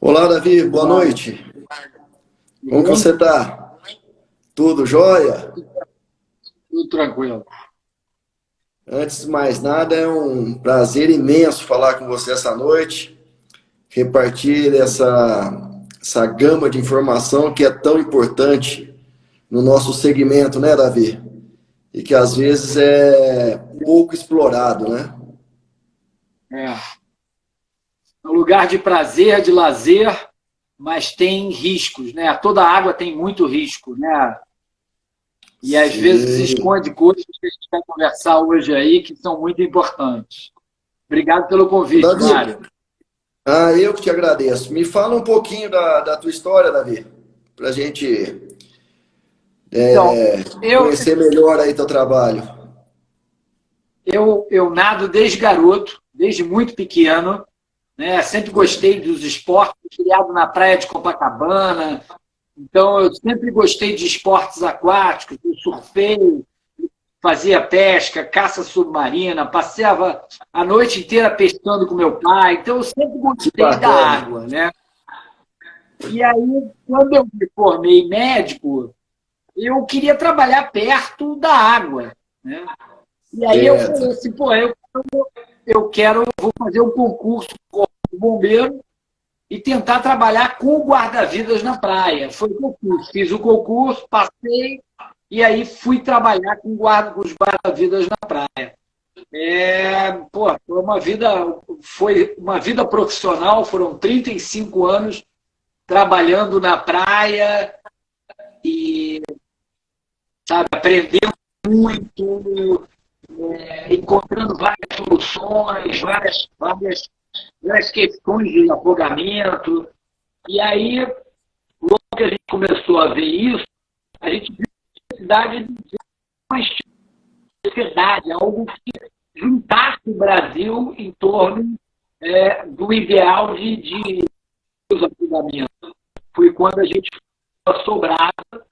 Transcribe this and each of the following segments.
Olá, Davi, boa Olá, noite. tudo Como que bem? você tá? Tudo jóia? Tudo tranquilo. Antes de mais nada, é um prazer imenso falar com você essa noite, repartir essa gama de informação que é tão importante no nosso segmento, né, Davi? E que às vezes é pouco explorado, né? É um lugar de prazer, de lazer, mas tem riscos, né? Toda água tem muito risco, né? E às vezes Sim. esconde coisas que a gente vai conversar hoje aí que são muito importantes. Obrigado pelo convite, Davi, Mário. eu que te agradeço. Me fala um pouquinho da tua história, Davi, pra gente Então, eu, conhecer melhor aí teu trabalho. eu nado desde garoto, desde muito pequeno, né? Sempre gostei dos esportes, criado na praia de Copacabana. Então, eu sempre gostei de esportes aquáticos, eu surfei, fazia pesca, caça submarina, passeava a noite inteira pescando com meu pai. Então, eu sempre Que gostei da bacana. água, né? E aí, quando eu me formei médico, eu queria trabalhar perto da água, né? E aí eu Certo. falei assim, pô, vou fazer um concurso de bombeiro e tentar trabalhar com o guarda-vidas na praia. Foi o que eu fiz o concurso, passei, e aí fui trabalhar com os guarda-vidas na praia. Pô, foi uma vida profissional, foram 35 anos trabalhando na praia e, sabe, aprendendo muito, encontrando várias soluções, várias questões de afogamento. E aí, logo que a gente começou a ver isso, a gente viu a necessidade de uma sociedade, algo que juntasse o Brasil em torno do ideal de desafogamento. Foi quando a gente foi a Sobrado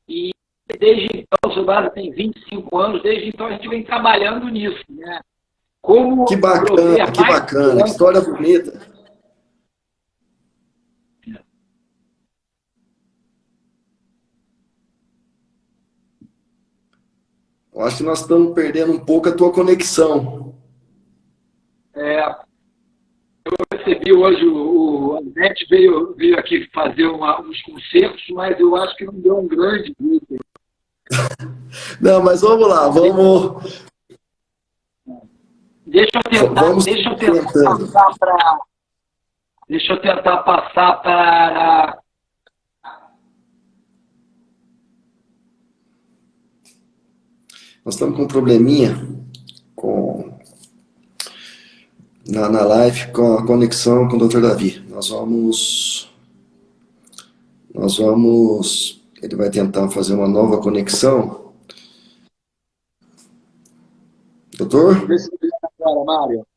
e desde então, a Sobrado tem 25 anos, desde então a gente vem trabalhando nisso, né? Como prover Que mais bacana, que segurança. história bonita. Eu acho que nós estamos perdendo um pouco a tua conexão. É, recebi hoje, o Anete veio aqui fazer uns concertos, mas eu acho que não deu um grande grupo. Não, mas vamos lá, vamos Deixa eu tentar tentando. passar para, deixa eu tentar passar para, Nós estamos com um probleminha com, na live com a conexão com o Dr. Davi. Ele vai tentar fazer uma nova conexão. vamos Doutor? ver se melhora agora, Mário.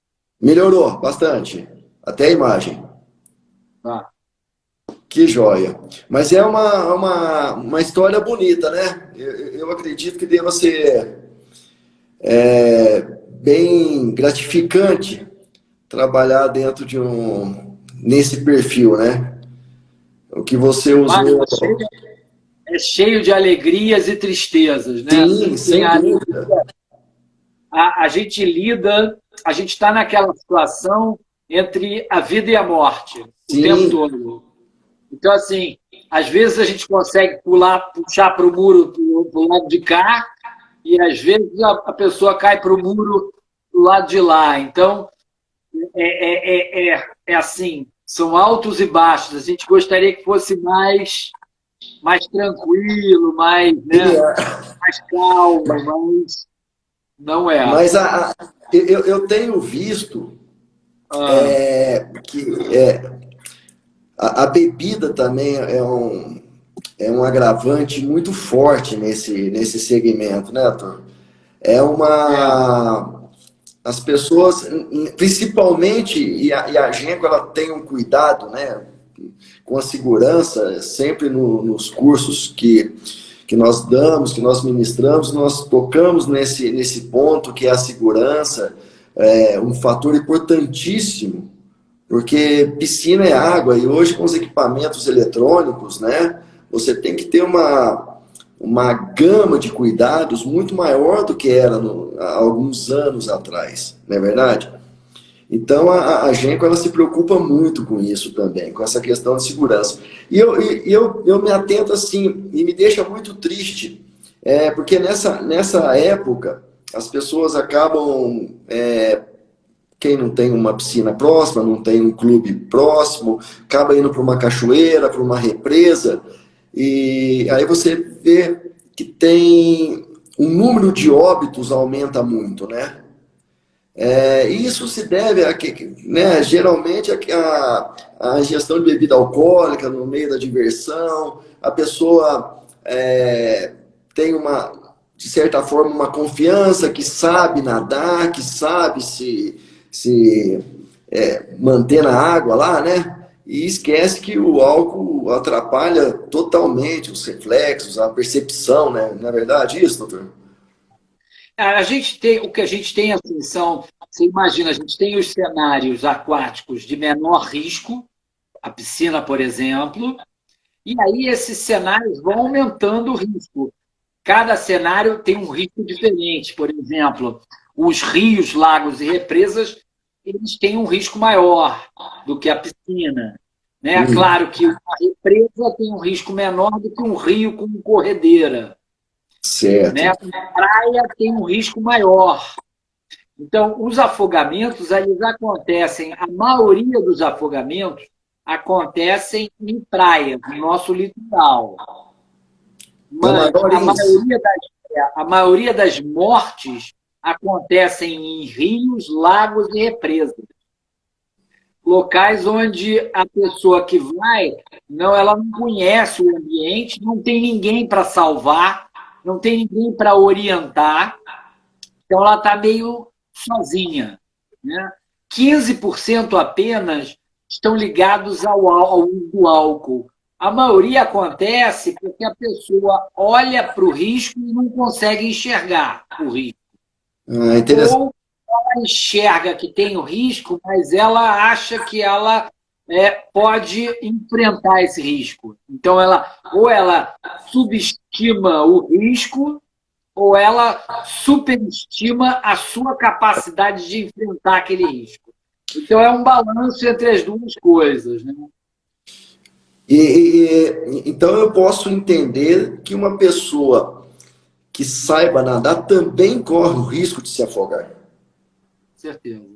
Melhorou bastante. Até a imagem. Tá. Que joia. Mas é uma história bonita, né? Eu acredito que deva ser bem gratificante trabalhar dentro nesse perfil, né? O que você Mário, usou. é cheio de alegrias e tristezas, né? Sim, Assim, tem sem a dúvida. alegria, a gente lida, a gente está naquela situação entre a vida e a morte o tempo Sim, todo. Então, assim, às vezes a gente consegue puxar para o muro do lado de cá, e às vezes a pessoa cai para o muro do lado de lá. Então, é assim, são altos e baixos. A gente gostaria que fosse mais tranquilo, né, linear. mais calmo, mas não é. Mas eu tenho visto Ah, que a bebida também é um agravante muito forte nesse segmento, né, Arthur? É é, uma. As pessoas, principalmente, e a Genco, ela tem um cuidado, né, com a segurança, sempre nos cursos que nós damos, que nós ministramos, nós tocamos nesse ponto que é a segurança, um fator importantíssimo Porque piscina é água e hoje com os equipamentos eletrônicos, né, você tem que ter uma gama de cuidados muito maior do que era há alguns anos atrás, não é verdade? Então a Genco ela se preocupa muito com isso também, com essa questão de segurança. E eu me atento assim, e me deixa muito triste, porque nessa época as pessoas acabam quem não tem uma piscina próxima, não tem um clube próximo, acaba indo para uma cachoeira, para uma represa, e aí você vê que tem o número de óbitos aumenta muito, né? Isso se deve a que, né, geralmente a ingestão de bebida alcoólica no meio da diversão, a pessoa tem de certa forma, uma confiança que sabe nadar, que sabe se manter na água lá, né? E esquece que o álcool atrapalha totalmente os reflexos, a percepção, né? Não é verdade isso, doutor? A gente tem, o que a gente tem assim, você imagina, a gente tem os cenários aquáticos de menor risco, a piscina, por exemplo, e aí esses cenários vão aumentando o risco. Cada cenário tem um risco diferente. Por exemplo, os rios, lagos e represas, eles têm um risco maior do que a piscina. Né? Claro que a represa tem um risco menor do que um rio com corredeira. Né? Certo. A praia tem um risco maior. Então, os afogamentos, eles acontecem, a maioria dos afogamentos acontecem em praia, no nosso litoral. Mas a maioria das mortes acontecem em rios, lagos e represas. Locais onde a pessoa que vai, ela não conhece o ambiente, não tem ninguém para salvar, não tem ninguém para orientar, então ela está meio sozinha. Né? 15% apenas estão ligados ao uso do álcool. A maioria acontece porque a pessoa olha para o risco e não consegue enxergar o risco. Ou ela enxerga que tem o risco, mas ela acha que ela pode enfrentar esse risco. Então, ou ela subestima o risco, ou ela superestima a sua capacidade de enfrentar aquele risco. Então, é um balanço entre as duas coisas, né? Então eu posso entender que uma pessoa que saiba nadar também corre o risco de se afogar. Certeza.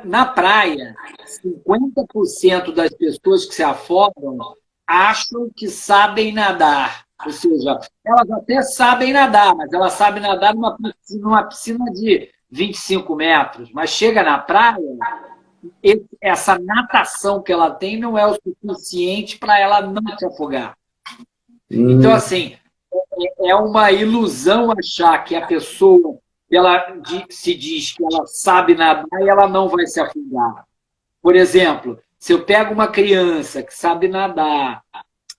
Na praia, 50% das pessoas que se afogam acham que sabem nadar. Ou seja, elas até sabem nadar, mas elas sabem nadar numa piscina de 25 metros. Mas chega na praia, essa natação que ela tem não é o suficiente para ela não se afogar. Então, assim, é uma ilusão achar que a pessoa se diz que ela sabe nadar e ela não vai se afogar. Por exemplo, se eu pego uma criança que sabe nadar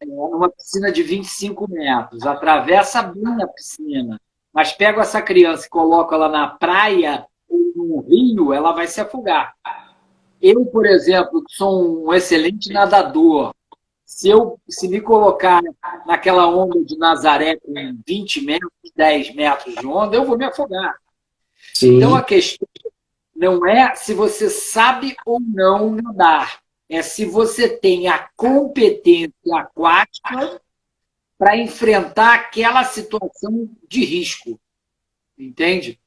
numa piscina de 25 metros, atravessa bem a piscina, mas pego essa criança e coloco ela na praia ou no rio, ela vai se afogar. Eu, por exemplo, que sou um excelente nadador, se me colocar naquela onda de Nazaré com 20 metros, 10 metros de onda, eu vou me afogar. Sim. Então, a questão não é se você sabe ou não nadar, é se você tem a competência aquática para enfrentar aquela situação de risco. Entende?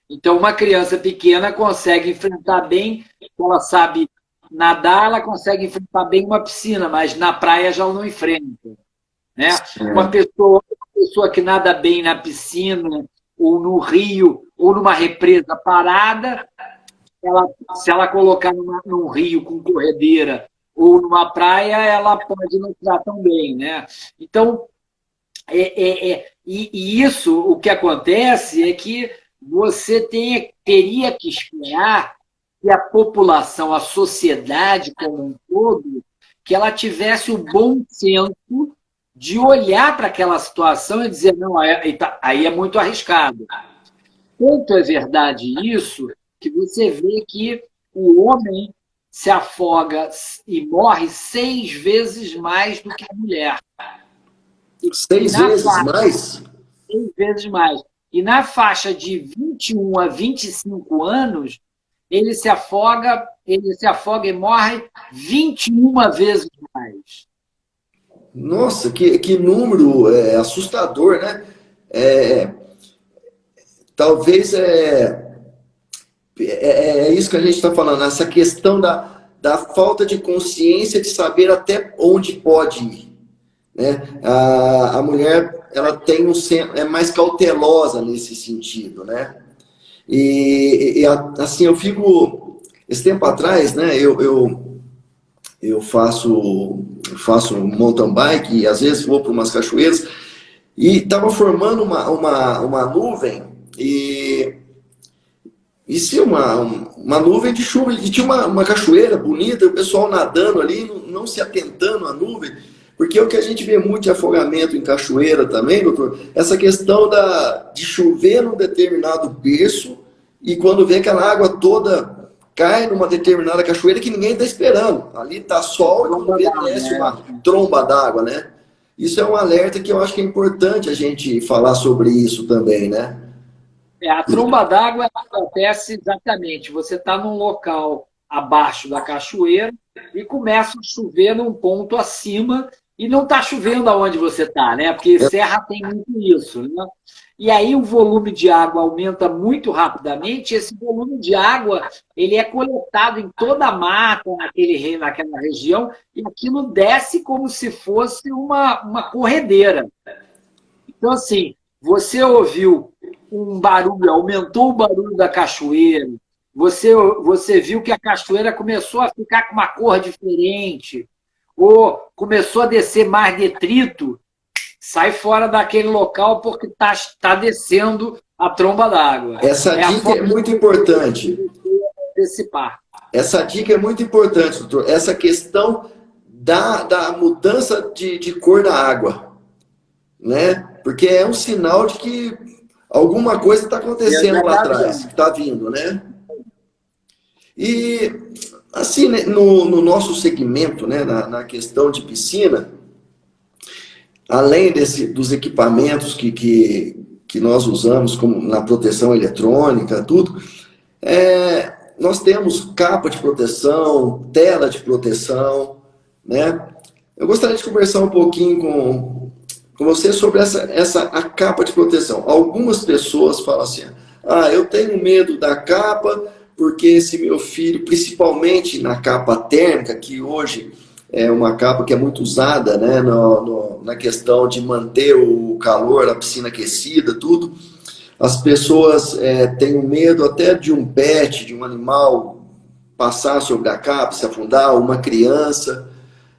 Então, uma criança pequena consegue enfrentar bem, ela sabe nadar, ela consegue enfrentar bem uma piscina, mas na praia já não enfrenta. Né? Uma pessoa que nada bem na piscina, ou no rio, ou numa represa parada, se ela colocar num rio com corredeira ou numa praia, ela pode não estar tão bem. Né? Então, e isso, o que acontece é que você teria que esperar que a população, a sociedade como um todo, que ela tivesse o bom senso de olhar para aquela situação e dizer, não, aí é muito arriscado. Tanto é verdade isso, que você vê que o homem se afoga e morre 6 vezes mais do que a mulher. 6 vezes mais? 6 vezes mais. E na faixa de 21 a 25 anos, ele se afoga e morre 21 vezes mais. Nossa, que número assustador, né? Talvez é isso que a gente está falando, essa questão da falta de consciência de saber até onde pode ir. Né? A mulher ela tem é mais cautelosa nesse sentido, né? Assim, eu fico... Esse tempo atrás, né, eu faço mountain bike e às vezes vou para umas cachoeiras e estava formando uma nuvem e se uma nuvem de chuva, e tinha uma cachoeira bonita, o pessoal nadando ali, não se atentando à nuvem, porque é o que a gente vê muito de afogamento em cachoeira também, doutor, essa questão de chover num determinado berço e quando vê aquela água toda cai numa determinada cachoeira que ninguém está esperando. Ali está sol e quando vê desce uma tromba d'água, né? Isso é um alerta que eu acho que é importante a gente falar sobre isso também, né? A tromba d'água acontece exatamente. Você está num local abaixo da cachoeira e começa a chover num ponto acima e não está chovendo aonde você está, né? Porque serra tem muito isso, né? E aí o volume de água aumenta muito rapidamente. Esse volume de água ele é coletado em toda a mata naquela região e aquilo desce como se fosse uma corredeira. Então, assim, você ouviu um barulho, aumentou o barulho da cachoeira, você viu que a cachoeira começou a ficar com uma cor diferente, ou começou a descer mais detrito, sai fora daquele local porque está descendo a tromba d'água. Essa dica é muito importante. Essa dica é muito importante, doutor. Essa questão da mudança de cor da água, né? Porque é um sinal de que alguma coisa está acontecendo lá atrás, que está vindo, né? E, assim, né, no nosso segmento, né, na questão de piscina, além dos equipamentos que nós usamos, como na proteção eletrônica, tudo, nós temos capa de proteção, tela de proteção, né? Eu gostaria de conversar um pouquinho com você sobre a capa de proteção. Algumas pessoas falam assim, eu tenho medo da capa, porque se meu filho, principalmente na capa térmica, que hoje é uma capa que é muito usada, né, na questão de manter o calor, a piscina aquecida, tudo, as pessoas têm medo até de um pet, de um animal passar sobre a capa, se afundar, uma criança,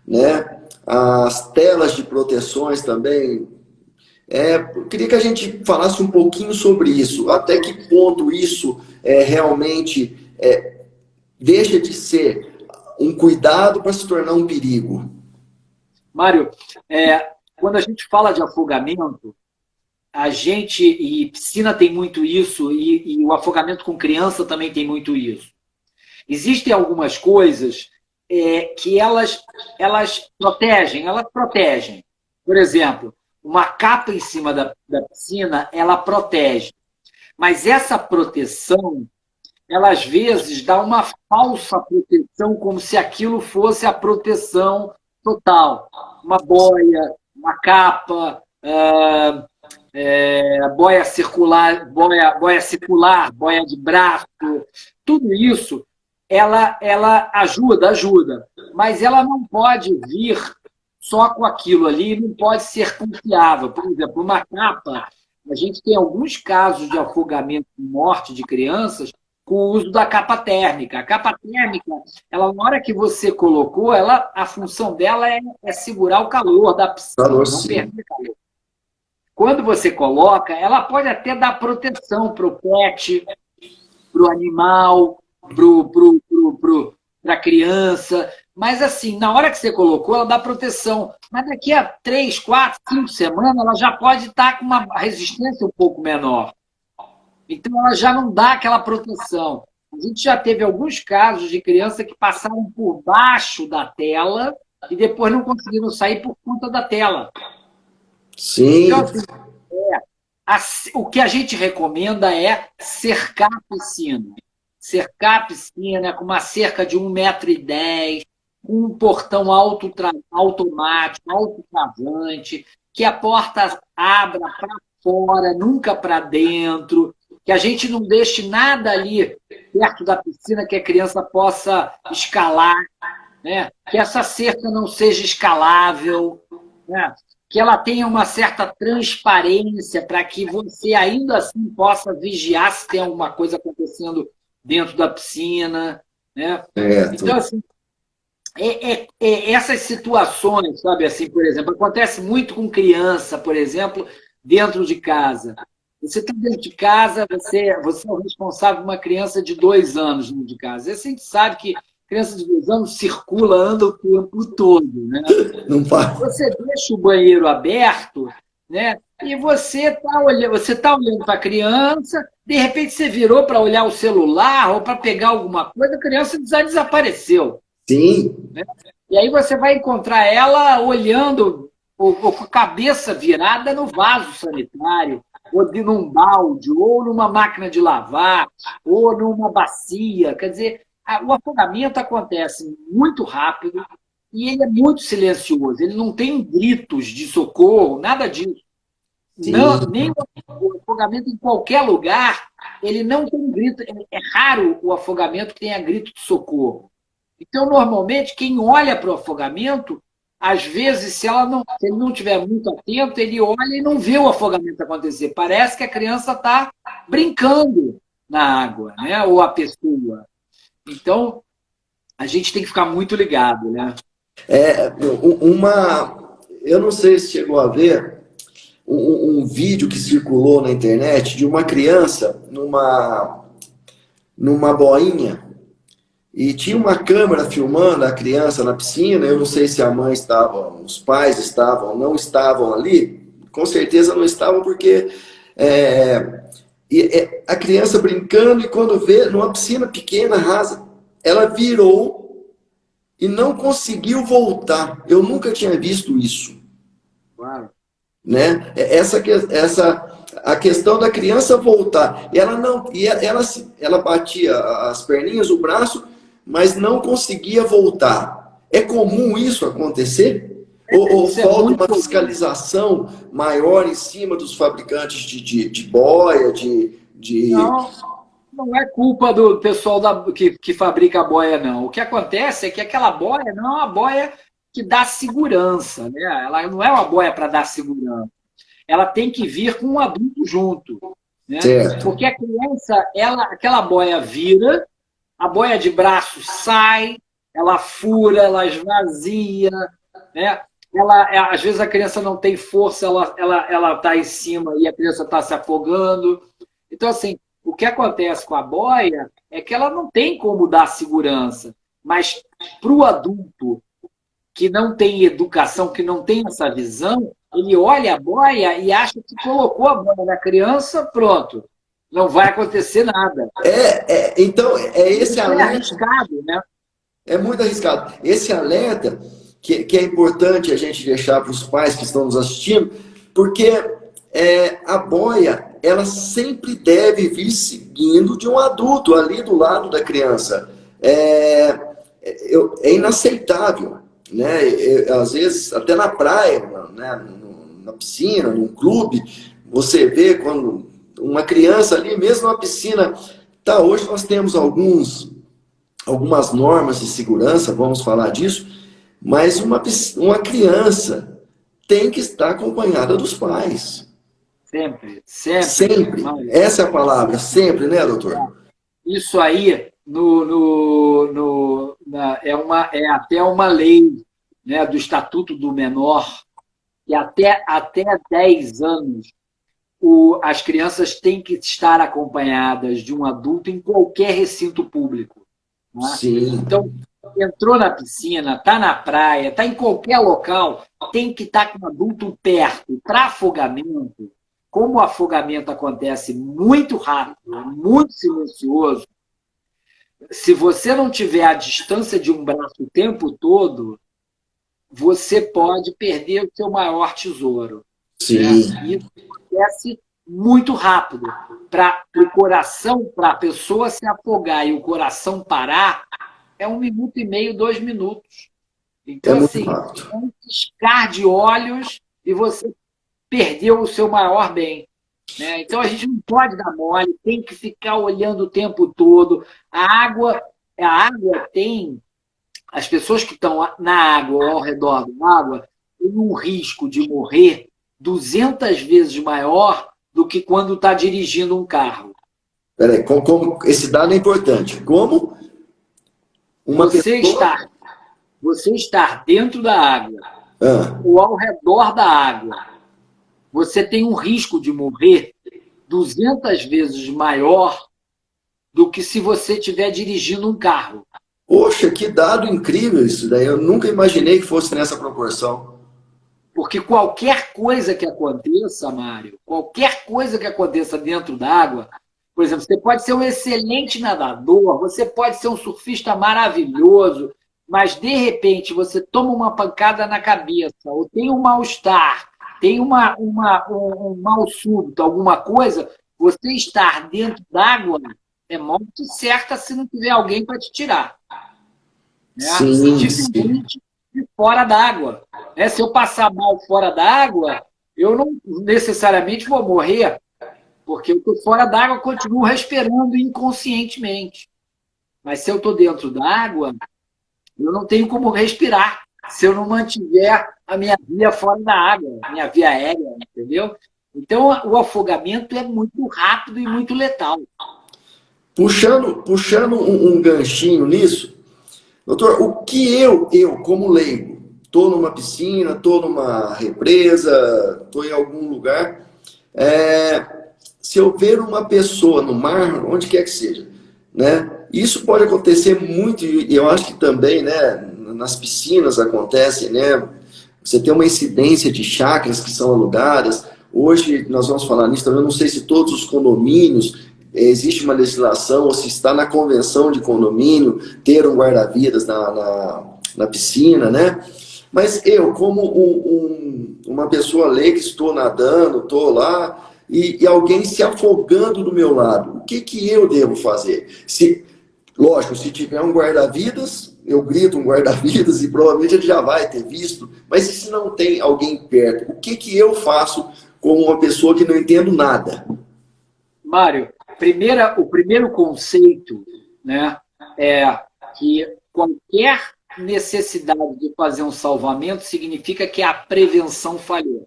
né? As telas de proteções também. Eu queria que a gente falasse um pouquinho sobre isso. Até que ponto isso realmente deixa de ser um cuidado para se tornar um perigo? Mário, quando a gente fala de afogamento, e piscina tem muito isso, e o afogamento com criança também tem muito isso. Existem algumas coisas que elas protegem. Por exemplo, uma capa em cima da piscina, ela protege. Mas essa proteção, ela às vezes dá uma falsa proteção, como se aquilo fosse a proteção total. Uma boia, uma capa, boia circular, boia de braço, tudo isso ela ajuda, mas ela não pode vir só com aquilo ali, não pode ser confiável. Por exemplo, uma capa, a gente tem alguns casos de afogamento e morte de crianças com o uso da capa térmica. A capa térmica, ela, na hora que você colocou, a função dela é segurar o calor da piscina, não perder calor. Quando você coloca, ela pode até dar proteção para o pet, para o animal, para a criança, mas assim, na hora que você colocou, ela dá proteção. Mas daqui a 3, 4, 5 semanas, ela já pode estar com uma resistência um pouco menor. Então, ela já não dá aquela proteção. A gente já teve alguns casos de criança que passaram por baixo da tela e depois não conseguiram sair por conta da tela. Então, Sim, assim, o que a gente recomenda é cercar a piscina. Cercar a piscina com uma cerca de 1,10 m, com um portão automático, autotravante, que a porta abra para fora, nunca para dentro, que a gente não deixe nada ali perto da piscina que a criança possa escalar, né? Que essa cerca não seja escalável, né? Que ela tenha uma certa transparência para que você ainda assim possa vigiar se tem alguma coisa acontecendo dentro da piscina, né? Então, certo. assim, essas situações, sabe, assim, por exemplo, acontece muito com criança, por exemplo, dentro de casa. Você está dentro de casa, você é o responsável por uma criança de 2 anos dentro de casa. E a gente sabe que criança de 2 anos circula, anda o tempo todo, né? Não faz. Você deixa o banheiro aberto, né? E você tá olhando para a criança, de repente você virou para olhar o celular ou para pegar alguma coisa, a criança já desapareceu. Sim, E aí você vai encontrar ela olhando, ou com a cabeça virada no vaso sanitário, ou num balde, ou numa máquina de lavar, ou numa bacia. Quer dizer, o afogamento acontece muito rápido e ele é muito silencioso. Ele não tem gritos de socorro, nada disso. Não, sim, nem o afogamento em qualquer lugar, ele não tem grito. É raro o afogamento que tenha grito de socorro. Então, normalmente, quem olha para o afogamento, às vezes, se ele não estiver muito atento, ele olha e não vê o afogamento acontecer. Parece que a criança está brincando na água, né? Ou a pessoa. Então, a gente tem que ficar muito ligado, né? é uma. Eu não sei se chegou a ver um vídeo que circulou na internet de uma criança numa boinha e tinha uma câmera filmando a criança na piscina. Eu não sei se a mãe estava, os pais estavam, não estavam ali. Com certeza não estavam porque a criança brincando e quando vê numa piscina pequena, rasa, ela virou e não conseguiu voltar. Eu nunca tinha visto isso, Claro. né? A questão da criança voltar, e ela não, ela batia as perninhas, o braço, mas não conseguia voltar. É comum isso acontecer? Ou Isso é falta muito uma comum. fiscalização maior em cima dos fabricantes de boia, de... Não, não é culpa do pessoal que fabrica a boia, não. O que acontece é que aquela boia não é uma boia que dá segurança, né? Ela não é uma boia para dar segurança. Ela tem que vir com um adulto junto, né? Certo. Porque a criança, aquela boia vira, a boia de braço sai, ela fura, ela esvazia, né? Às vezes a criança não tem força, ela está em cima e a criança está se afogando. Então, assim, o que acontece com a boia é que ela não tem como dar segurança, mas para o adulto que não tem educação, que não tem essa visão, ele olha a boia e acha que colocou a boia na criança, pronto, não vai acontecer nada. Então, é esse Isso é alerta. arriscado, né? É muito arriscado. Esse alerta que é importante a gente deixar para os pais que estão nos assistindo, porque a boia ela sempre deve vir seguindo de um adulto ali do lado da criança. É inaceitável, né? Às vezes até na praia, né? Na piscina, num clube, você vê quando uma criança ali, mesmo na piscina, tá? Hoje nós temos algumas normas de segurança, vamos falar disso, mas uma criança tem que estar acompanhada dos pais. Sempre, sempre. Sempre. Essa é a palavra, sempre, né, doutor? Isso aí é até uma lei, né, do Estatuto do Menor, que até 10 anos as crianças têm que estar acompanhadas de um adulto em qualquer recinto público. Né? Sim. Então, entrou na piscina, está na praia, está em qualquer local, tem que estar com um adulto perto. Para afogamento, como o afogamento acontece muito rápido, muito silencioso, se você não tiver a distância de um braço o tempo todo, você pode perder o seu maior tesouro. Né? Sim, E isso acontece muito rápido. Para o coração, para a pessoa se afogar e o coração parar, é 1 minuto e meio, 2 minutos. é Então, muito assim, rápido. é um piscar de olhos e você perdeu o seu maior bem. Né? Então, a gente não pode dar mole, tem que ficar olhando o tempo todo. A água tem... As pessoas que estão na água ou ao redor da água têm um risco de morrer 200 vezes maior do que quando está dirigindo um carro. Peraí, esse dado é importante. Como uma Você pessoa. estar, você estar dentro da água Ah, ou ao redor da água, você tem um risco de morrer 200 vezes maior do que se você estiver dirigindo um carro. poxa, que dado incrível isso daí. Eu nunca imaginei que fosse nessa proporção. Porque qualquer coisa que aconteça, Mário, qualquer coisa que aconteça dentro d'água, por exemplo, você pode ser um excelente nadador, você pode ser um surfista maravilhoso, mas de repente você toma uma pancada na cabeça, ou tem um mal-estar, tem um mal súbito, alguma coisa, você estar dentro d'água é morte certa se não tiver alguém para te tirar. Né? Sim, sim. Diferente de fora d'água. Né? Se eu passar mal fora d'água, eu não necessariamente vou morrer, porque eu estou fora d'água, continuo respirando inconscientemente. Mas se eu estou dentro d'água, eu não tenho como respirar se eu não mantiver a minha via fora da água, a minha via aérea, entendeu? Então, o afogamento é muito rápido e muito letal. Puxando um ganchinho nisso, doutor, o que eu como leigo, estou numa piscina, estou numa represa, estou em algum lugar, se eu ver uma pessoa no mar, onde quer que seja, né? Isso pode acontecer muito, e eu acho que também, né, nas piscinas acontece, né? Você tem uma incidência de chácaras que são alugadas. Hoje nós vamos falar nisso também. Eu não sei se todos os condomínios existe uma legislação ou se está na convenção de condomínio ter um guarda-vidas na piscina, né? Mas eu, como uma pessoa leiga, estou nadando, estou lá, e alguém se afogando do meu lado, o que eu devo fazer? Lógico, se tiver um guarda-vidas, eu grito um guarda-vidas e provavelmente ele já vai ter visto, mas e se não tem alguém perto? O que eu faço como uma pessoa que não entendo nada? Mário, o primeiro conceito, né, é que qualquer necessidade de fazer um salvamento significa que a prevenção falhou.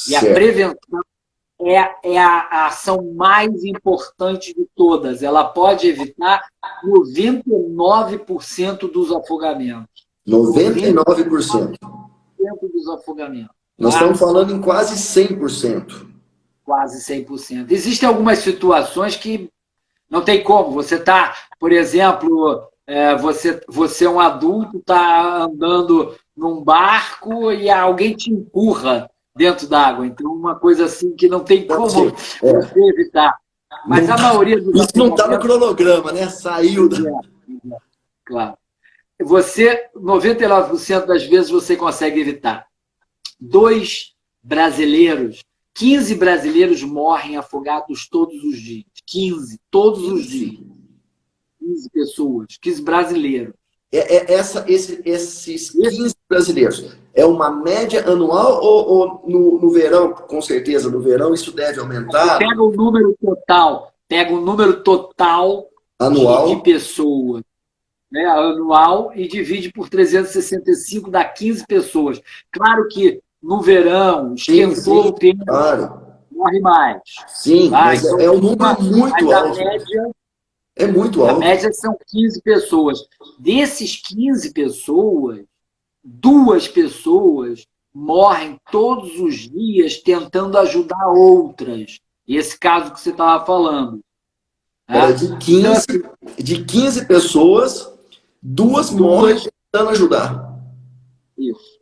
E a Certo. prevenção é a ação mais importante de todas. Ela pode evitar 99% dos afogamentos. 99%. 99% dos afogamentos. Nós Tá? estamos falando em quase 100%. Quase 100%. Existem algumas situações que não tem como. Você está, por exemplo, você é um adulto, está andando num barco e alguém te empurra dentro d'água. Então, uma coisa assim que não tem como você evitar. Mas a maioria dos isso não está no cronograma, né? Saiu da... Claro. 99% das vezes você consegue evitar. 15 brasileiros morrem afogados todos os dias. 15, todos os dias. 15 pessoas, 15 brasileiros. Esses 15 brasileiros, é uma média anual ou no verão, com certeza, no verão isso deve aumentar? Pega o número total anual de pessoas, né, anual, e divide por 365, dá 15 pessoas. Claro que no verão, esquentou o tempo, claro. morre mais. Sim, tá? mas Então, é um número muito alto. É muito alto. A média são 15 pessoas. Desses 15 pessoas, 2 pessoas morrem todos os dias tentando ajudar outras. Esse caso que você estava falando. Tá? De 15 pessoas, 2 morrem tentando ajudar. Isso.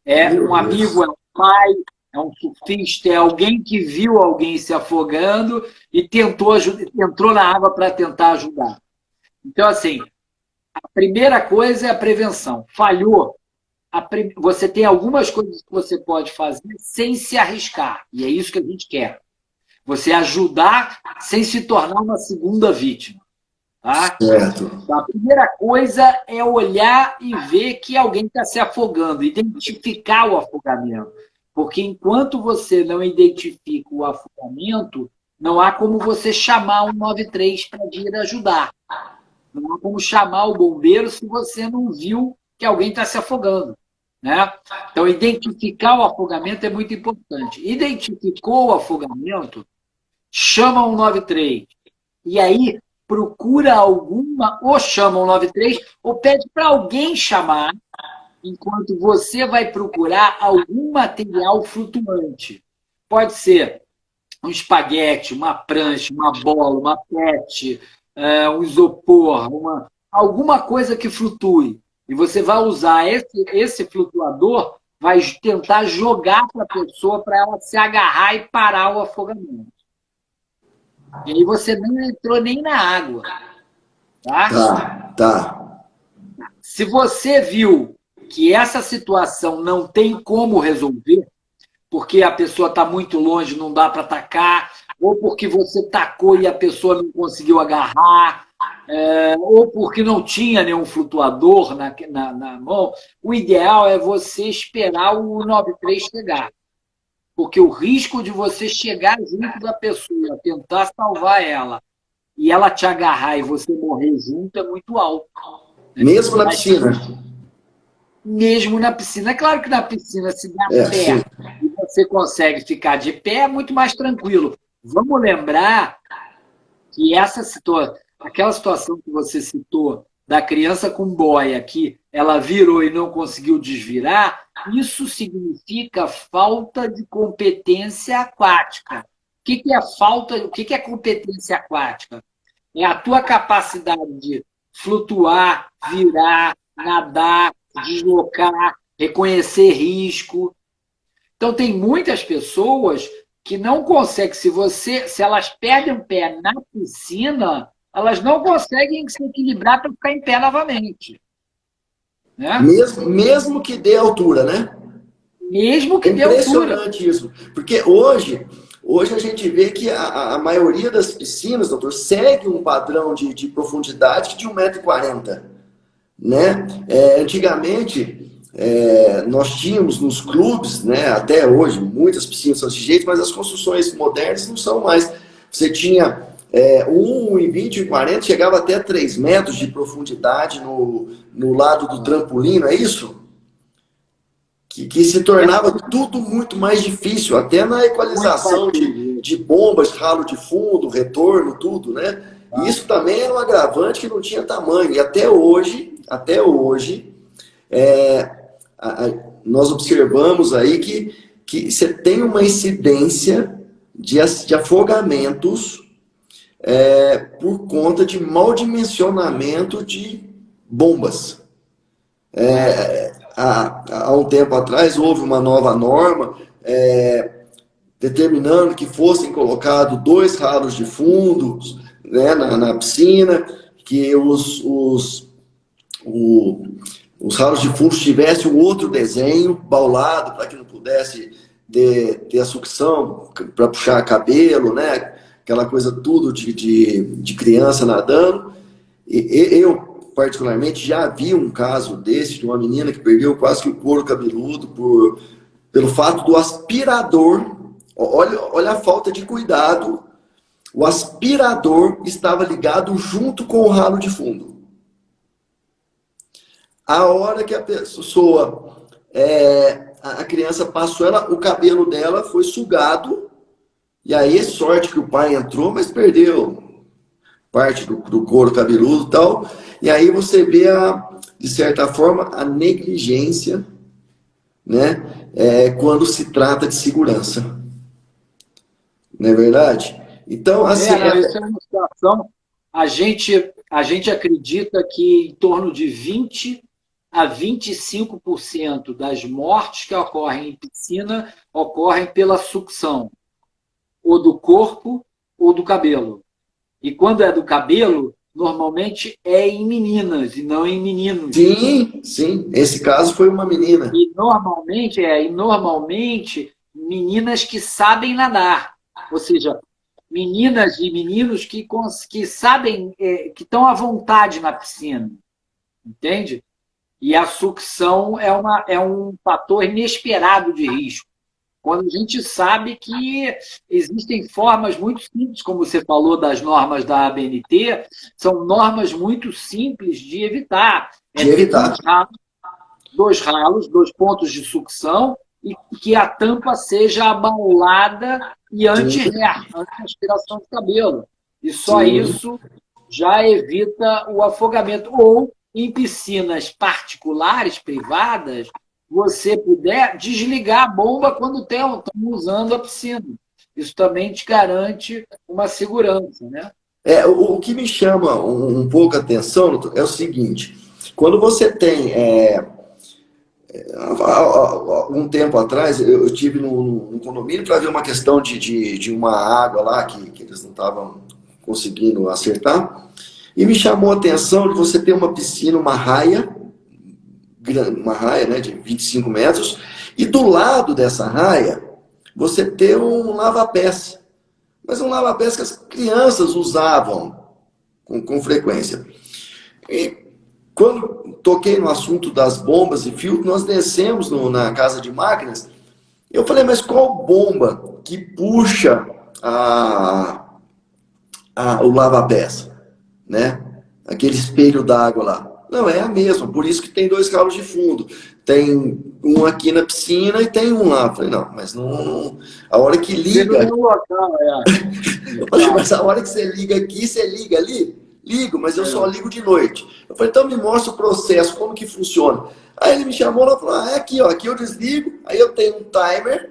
É um amigo, é um pai, é um surfista, é alguém que viu alguém se afogando e entrou na água para tentar ajudar. Então, assim, a primeira coisa é a prevenção. Falhou, você tem algumas coisas que você pode fazer sem se arriscar. E é isso que a gente quer. Você ajudar sem se tornar uma segunda vítima. Tá? Certo. Então, a primeira coisa é olhar e ver que alguém está se afogando, identificar o afogamento. Porque enquanto você não identifica o afogamento, não há como você chamar o 93 para vir ajudar. Não há como chamar o bombeiro se você não viu que alguém está se afogando. Né? Então, identificar o afogamento é muito importante. Identificou o afogamento, chama o 93. E aí, procura alguma, ou chama o 93, ou pede para alguém chamar, enquanto você vai procurar algum material flutuante. Pode ser um espaguete, uma prancha, uma bola, uma pet, um isopor, alguma coisa que flutue. E você vai usar esse flutuador, vai tentar jogar para a pessoa para ela se agarrar e parar o afogamento. E aí você não entrou nem na água. Tá? Tá. Se você viu que essa situação não tem como resolver, porque a pessoa está muito longe, não dá para atacar, ou porque você tacou e a pessoa não conseguiu agarrar, ou porque não tinha nenhum flutuador na mão, o ideal é você esperar o 93 chegar. Porque o risco de você chegar junto da pessoa, tentar salvar ela, e ela te agarrar e você morrer junto é muito alto. Mesmo na piscina? Mesmo na piscina. É claro que na piscina, se dá pé sim. e você consegue ficar de pé, é muito mais tranquilo. Vamos lembrar que aquela situação que você citou da criança com boia, que ela virou e não conseguiu desvirar, isso significa falta de competência aquática. O que é competência aquática? É a tua capacidade de flutuar, virar, nadar, deslocar, reconhecer risco. Então, tem muitas pessoas que não conseguem, se elas perdem o pé na piscina, elas não conseguem se equilibrar para ficar em pé novamente. Né? Mesmo que dê altura, né? Mesmo que dê altura. Impressionante isso. Porque hoje a gente vê que a maioria das piscinas, doutor, segue um padrão de profundidade de 1,40 m. Né? Antigamente, nós tínhamos nos clubes, né, até hoje, muitas piscinas são desse jeito, mas as construções modernas não são mais. Você tinha 1,20 m, 1,40 m, chegava até 3 metros de profundidade no lado do trampolim, não é isso? Que se tornava tudo muito mais difícil, até na equalização de bombas, ralo de fundo, retorno, tudo, né? E isso também era um agravante que não tinha tamanho. E até hoje, nós observamos aí que você tem uma incidência de afogamentos por conta de mau dimensionamento de bombas. Há um tempo atrás houve uma nova norma determinando que fossem colocados 2 ralos de fundo, né, na piscina, que os ralos de fundo tivessem um outro desenho baulado para que não pudesse ter a sucção para puxar cabelo, né, aquela coisa tudo de criança nadando. Eu particularmente já vi um caso desse, de uma menina que perdeu quase que o couro cabeludo pelo fato do aspirador. Olha a falta de cuidado. O aspirador estava ligado junto com o ralo de fundo. A hora que a pessoa, a criança passou, o cabelo dela foi sugado, e aí sorte que o pai entrou, mas perdeu parte do couro cabeludo e tal. E aí você vê, de certa forma, a negligência, né, quando se trata de segurança. Não é verdade? Então, assim... Isso é uma situação... A gente acredita que em torno de 20% a 25% das mortes que ocorrem em piscina ocorrem pela sucção, ou do corpo ou do cabelo. E quando é do cabelo, normalmente é em meninas e não em meninos. Sim, sim. Esse caso foi uma menina. E normalmente meninas que sabem nadar. Ou seja, meninas e meninos que sabem, que estão à vontade na piscina. Entende? E a sucção é um fator inesperado de risco. Quando a gente sabe que existem formas muito simples, como você falou das normas da ABNT, são normas muito simples de evitar. É De ter evitar. dois ralos, dois pontos de sucção, e que a tampa seja abaulada e Sim, anti-hair, anti-aspiração de cabelo. E só sim. isso já evita o afogamento. Ou, em piscinas particulares, privadas, você puder desligar a bomba quando estão usando a piscina. Isso também te garante uma segurança, né? O que me chama um pouco a atenção doutor, é o seguinte: quando você tem. Um tempo atrás, eu tive num condomínio para ver uma questão de uma água lá que eles não estavam conseguindo acertar. E me chamou a atenção de você ter uma piscina, uma raia, né, de 25 metros, e do lado dessa raia você ter um lava-pés. Mas um lava-pés que as crianças usavam com frequência. E quando toquei no assunto das bombas e filtros, nós descemos na casa de máquinas. Eu falei, mas qual bomba que puxa o lava-pés, né? Aquele espelho d'água lá. Não, é a mesma, por isso que tem dois calos de fundo. Tem um aqui na piscina e tem um lá. Eu falei, não, mas não. A hora que Você no liga. mesmo local, Eu falei, mas a hora que você liga aqui, você liga ali? Ligo, mas eu só ligo de noite. Eu falei, então me mostra o processo, como que funciona. Aí ele me chamou lá e falou, é aqui, ó, aqui eu desligo, aí eu tenho um timer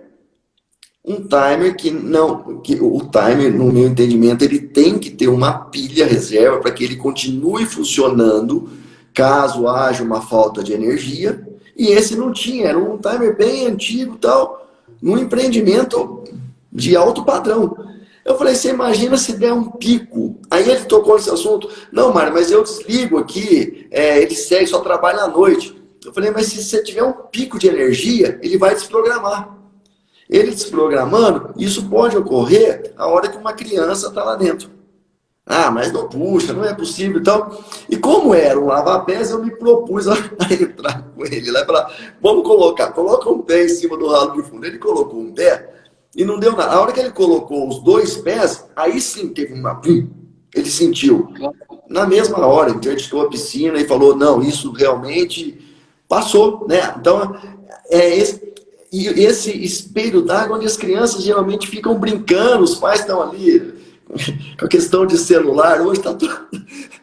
que não, que o timer, no meu entendimento, ele tem que ter uma pilha reserva para que ele continue funcionando caso haja uma falta de energia. E esse não tinha, era um timer bem antigo, tal, num empreendimento de alto padrão. Eu falei, você imagina se der um pico? Aí ele tocou nesse assunto. Não, Mário, mas eu desligo aqui, ele segue, só trabalha à noite. Eu falei, mas se você tiver um pico de energia, ele vai desprogramar. Ele desprogramando, isso pode ocorrer a hora que uma criança está lá dentro. Ah, mas não puxa, não é possível. Então, e como era um lava-pés, eu me propus a entrar com ele lá e falar: vamos coloca um pé em cima do ralo de fundo. Ele colocou um pé e não deu nada. A hora que ele colocou os dois pés, aí sim teve uma. Ele sentiu. Na mesma hora, interditou a piscina e falou: não, isso realmente passou, né? Então, esse espelho d'água onde as crianças geralmente ficam brincando, os pais estão ali com a questão de celular, hoje tá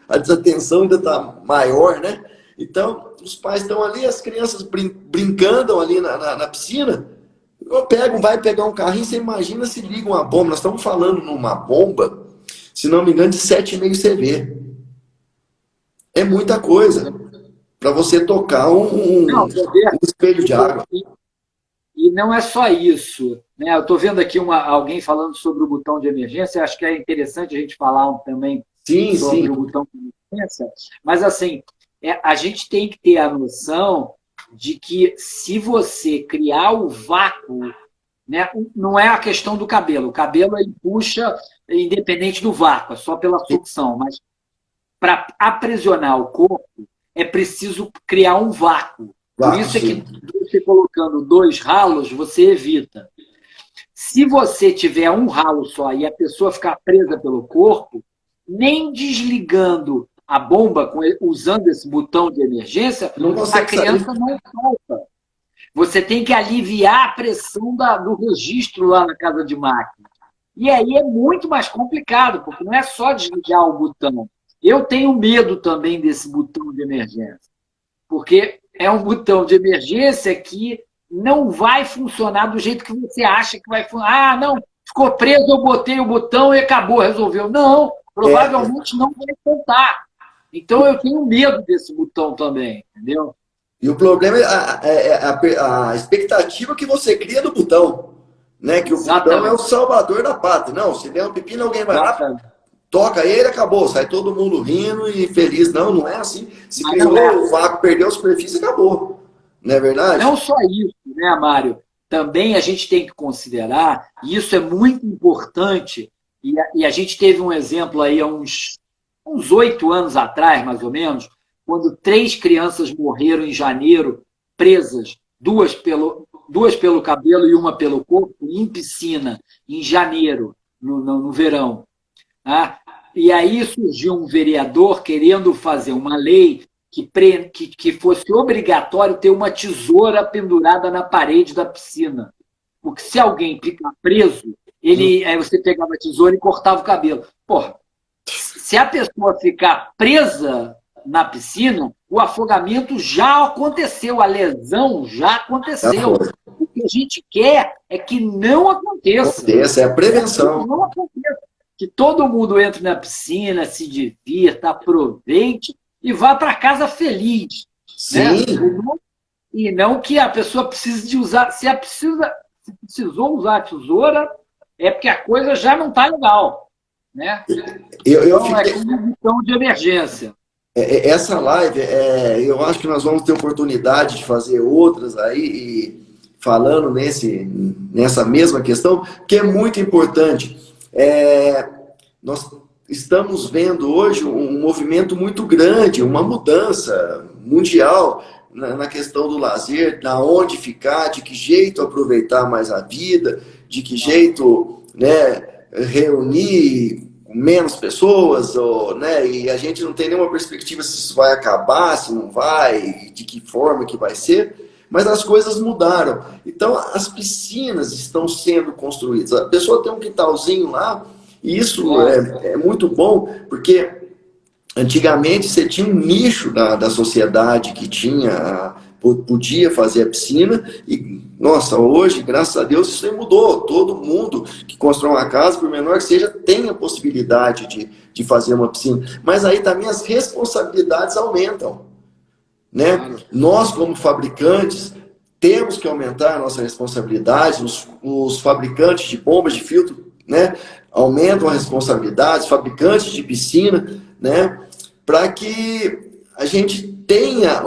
a desatenção ainda está maior, né? Então, os pais estão ali, as crianças brincando ali na piscina, vai pegar um carrinho, você imagina se liga uma bomba, nós estamos falando numa bomba, se não me engano, de 7,5 CV. É muita coisa para você tocar um espelho de água. E não é só isso, né? Eu estou vendo aqui alguém falando sobre o botão de emergência, acho que é interessante a gente falar também sobre o botão de emergência, mas assim, a gente tem que ter a noção de que se você criar o vácuo, né, não é a questão do cabelo, o cabelo ele puxa independente do vácuo, é só pela sucção, mas para aprisionar o corpo é preciso criar um vácuo. Por isso é que você colocando dois ralos, você evita. Se você tiver um ralo só e a pessoa ficar presa pelo corpo, nem desligando a bomba, usando esse botão de emergência, a criança não solta. Você tem que aliviar a pressão do registro lá na casa de máquina. E aí é muito mais complicado, porque não é só desligar o botão. Eu tenho medo também desse botão de emergência, porque é um botão de emergência que não vai funcionar do jeito que você acha que vai funcionar. Ah, não, ficou preso, eu botei o botão e acabou, resolveu. Não, provavelmente não vai soltar. Então eu tenho medo desse botão também, entendeu? E o problema é a expectativa que você cria do botão, né? Que o botão é o salvador da pátria. Não, se der um pepino, alguém vai lá, toca ele, acabou, sai todo mundo rindo e feliz. Não, não é assim. Se Mas criou, não é. o vácuo, perdeu a superfície, acabou. Não é verdade? Não só isso, né, Mário? Também a gente tem que considerar, e isso é muito importante, e a gente teve um exemplo aí há uns 8 anos atrás, mais ou menos, quando 3 crianças morreram em janeiro, presas, duas pelo cabelo e uma pelo corpo, em piscina, em janeiro, no verão. Tá? E aí surgiu um vereador querendo fazer uma lei que fosse obrigatório ter uma tesoura pendurada na parede da piscina. Porque se alguém ficar preso, aí você pegava a tesoura e cortava o cabelo. Porra, se a pessoa ficar presa na piscina, o afogamento já aconteceu, a lesão já Já aconteceu. foi. O que a gente quer é que não aconteça. Essa é a prevenção. Que não aconteça. Que todo mundo entre na piscina, se divirta, aproveite e vá para casa feliz. Né? Sim. E não que a pessoa precise de usar. Se precisou usar a tesoura, é porque a coisa já não está legal. Né? Então, é condição de emergência. Essa live, eu acho que nós vamos ter oportunidade de fazer outras aí, falando nessa mesma questão, que é muito importante. Nós estamos vendo hoje um movimento muito grande, uma mudança mundial na questão do lazer, na onde ficar, de que jeito aproveitar mais a vida, de que jeito, né, reunir menos pessoas, né, e a gente não tem nenhuma perspectiva se isso vai acabar, se não vai, de que forma que vai ser, mas as coisas mudaram. Então, as piscinas estão sendo construídas. A pessoa tem um quintalzinho lá, e isso é muito bom, porque antigamente você tinha um nicho da sociedade que podia fazer a piscina, e, nossa, hoje, graças a Deus, isso aí mudou. Todo mundo que constrói uma casa, por menor que seja, tem a possibilidade de fazer uma piscina. Mas aí também as responsabilidades aumentam. Né? Claro. Nós, como fabricantes, temos que aumentar a nossa responsabilidade. Os fabricantes de bombas de filtro, né, aumentam a responsabilidade, os fabricantes de piscina, né, para que a gente tenha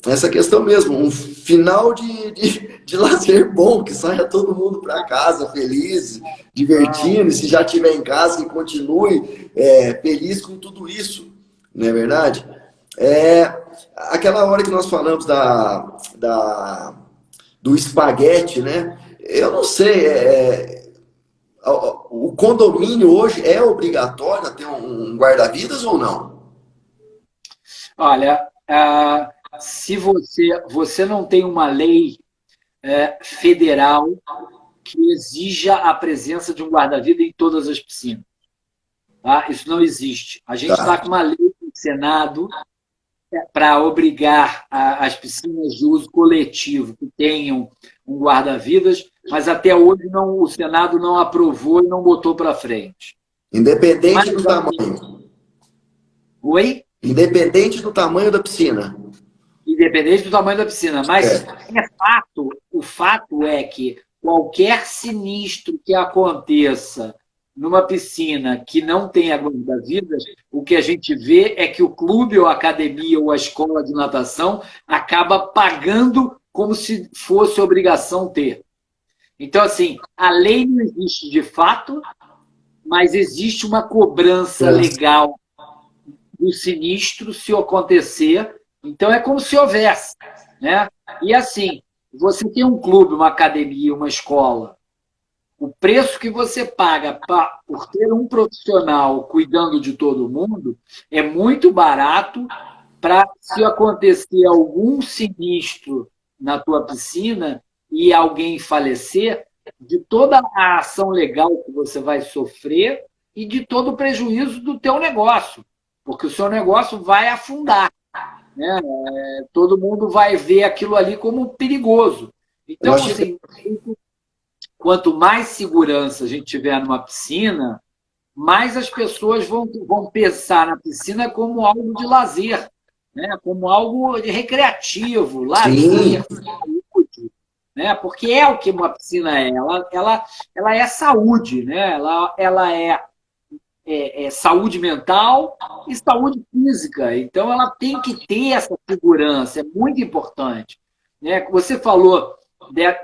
essa questão mesmo, um final de lazer bom, que saia todo mundo para casa feliz, divertindo, e se já estiver em casa, que continue feliz com tudo isso, não é verdade? Aquela hora que nós falamos do espaguete, né? Eu não sei, o condomínio hoje é obrigatório ter um guarda-vidas ou não? Olha, se você não tem uma lei federal que exija a presença de um guarda-vida em todas as piscinas. Tá? Isso não existe. A gente está com uma lei no Senado para obrigar as piscinas de uso coletivo que tenham um guarda-vidas, mas até hoje o Senado não aprovou e não botou para frente. Independente do tamanho. Oi? Independente do tamanho da piscina. Independente do tamanho da piscina. Mas o fato é que qualquer sinistro que aconteça numa piscina que não tenha guarda-vidas, o que a gente vê é que o clube ou a academia ou a escola de natação acaba pagando como se fosse obrigação ter. Então, assim, a lei não existe de fato, mas existe uma cobrança legal do sinistro se acontecer. Então, é como se houvesse. Né? E, assim, você tem um clube, uma academia, uma escola, o preço que você paga por ter um profissional cuidando de todo mundo é muito barato para, se acontecer algum sinistro na tua piscina e alguém falecer, de toda a ação legal que você vai sofrer e de todo o prejuízo do teu negócio, porque o seu negócio vai afundar. Né? Todo mundo vai ver aquilo ali como perigoso. Então, assim, quanto mais segurança a gente tiver numa piscina, mais as pessoas vão pensar na piscina como algo de lazer, né? Como algo recreativo, lazer, saúde, né? Porque é o que uma piscina é. Ela é saúde, né? Ela é saúde mental e saúde física. Então, ela tem que ter essa segurança, é muito importante. Né? Você falou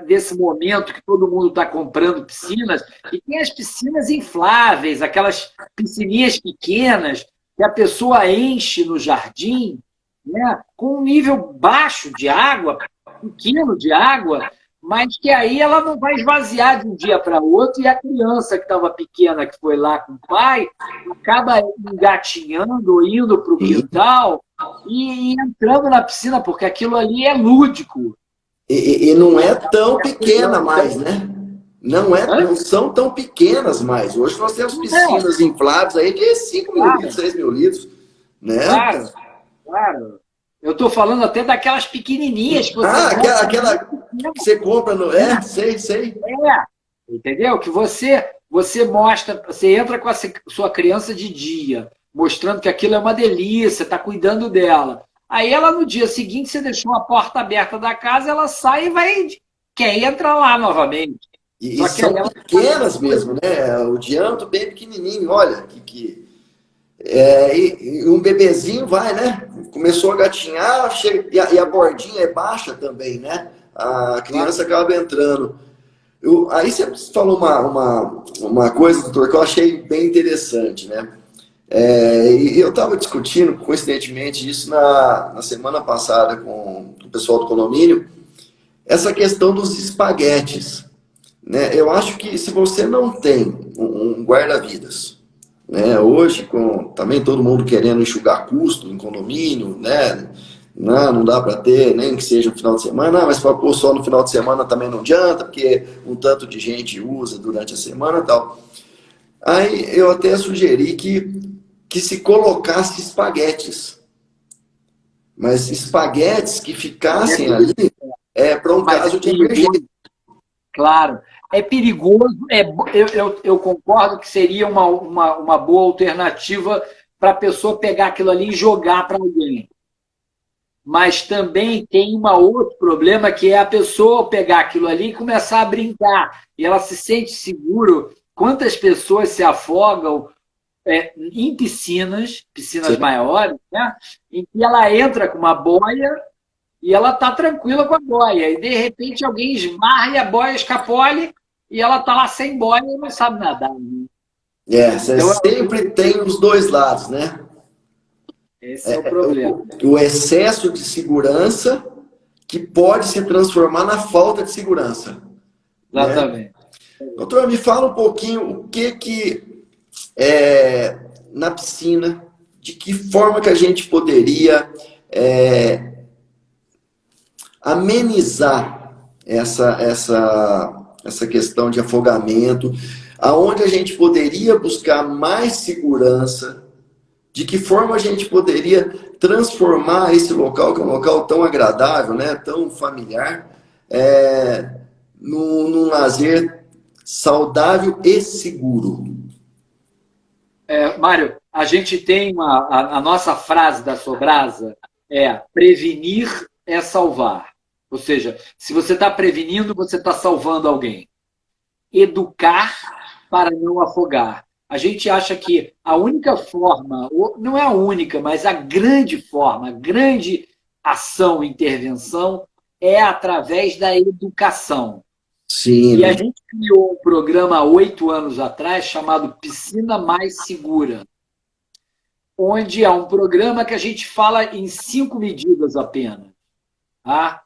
desse momento que todo mundo está comprando piscinas, e tem as piscinas infláveis, aquelas piscininhas pequenas que a pessoa enche no jardim, né? Com um nível baixo de água, pequeno de água, mas que aí ela não vai esvaziar de um dia para outro, e a criança que estava pequena, que foi lá com o pai, acaba engatinhando, indo para o quintal e entrando na piscina, porque aquilo ali é lúdico. E não é tão pequena mais, né? Não são tão pequenas mais. Hoje nós temos piscinas infláveis aí de 5 mil litros, 6 mil litros, né? Claro, claro. Eu estou falando até daquelas pequenininhas que você aquela que você compra no... sei. Entendeu? Que você mostra, você entra com a sua criança de dia, mostrando que aquilo é uma delícia, está cuidando dela. Aí ela, no dia seguinte, você deixou a porta aberta da casa, ela sai e quer entrar lá novamente. E são pequenas mesmo, né? O diâmetro bem pequenininho, olha, e um bebezinho vai, né? Começou a gatinhar, chega, e a bordinha é baixa também, né? A criança acaba entrando. Aí você falou uma coisa, doutor, que eu achei bem interessante, né? E eu estava discutindo, coincidentemente, isso na semana passada com o pessoal do condomínio, essa questão dos espaguetes, né? Eu acho que se você não tem um guarda-vidas, né? Hoje, com também todo mundo querendo enxugar custo em condomínio, né? Não dá para ter, nem que seja no final de semana, mas para pôr só no final de semana também não adianta, porque um tanto de gente usa durante a semana e tal. Aí eu até sugeri que se colocasse espaguetes, mas espaguetes que ficassem ali para um caso de emergência. Claro. É perigoso, eu concordo que seria uma boa alternativa para a pessoa pegar aquilo ali e jogar para alguém. Mas também tem um outro problema, que é a pessoa pegar aquilo ali e começar a brincar. E ela se sente seguro. Quantas pessoas se afogam em piscinas Sim. maiores, né? Em que ela entra com uma boia e ela está tranquila com a boia. E, de repente, alguém esbarra e a boia escapole e ela está lá sem boia e não sabe nadar. Né? Você Então, sempre tem os dois lados, né? Esse é o problema. O excesso de segurança que pode se transformar na falta de segurança. Exatamente. Né? Doutor, me fala um pouquinho o que na piscina, de que forma que a gente poderia amenizar essa questão de afogamento, aonde a gente poderia buscar mais segurança, de que forma a gente poderia transformar esse local, que é um local tão agradável, né, tão familiar, num lazer saudável e seguro. Mário, a gente tem a nossa frase da Sobrasa prevenir é salvar. Ou seja, se você está prevenindo, você está salvando alguém. Educar para não afogar. A gente acha que a única forma, não é a única, mas a grande forma, a grande ação, intervenção, é através da educação. Sim. E a gente criou um programa há 8 anos atrás chamado Piscina Mais Segura, onde é um programa que a gente fala em 5 medidas apenas. Tá?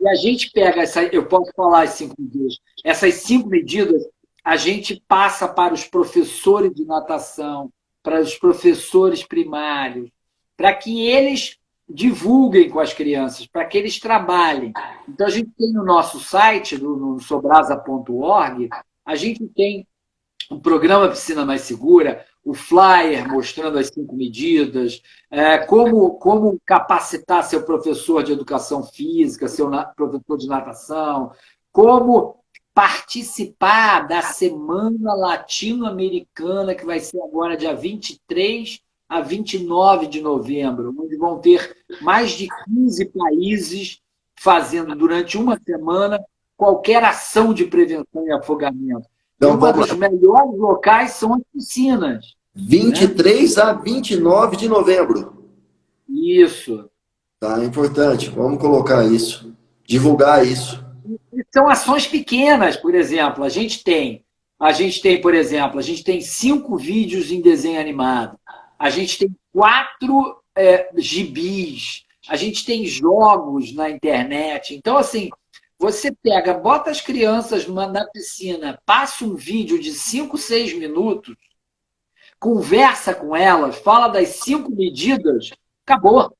E a gente pega, eu posso falar as 5 medidas, essas 5 medidas a gente passa para os professores de natação, para os professores primários, para que eles divulguem com as crianças, para que eles trabalhem. Então, a gente tem no nosso site, no sobrasa.org, a gente tem um programa Piscina Mais Segura, o flyer mostrando as 5 medidas, como capacitar seu professor de educação física, seu professor de natação, como participar da Semana Latino-Americana, que vai ser agora dia 23 a 29 de novembro, onde vão ter mais de 15 países fazendo durante uma semana qualquer ação de prevenção e afogamento. E Então, um vamos dos lá. melhores locais são as piscinas. 23 a 29 de novembro. Isso. Tá, importante. Vamos colocar isso. Divulgar isso. E são ações pequenas, por exemplo. Por exemplo, a gente tem 5 vídeos em desenho animado. A gente tem 4 gibis. A gente tem jogos na internet. Então, assim, você pega, bota as crianças na piscina, passa um vídeo de 5, 6 minutos, conversa com elas, fala das 5 medidas, acabou.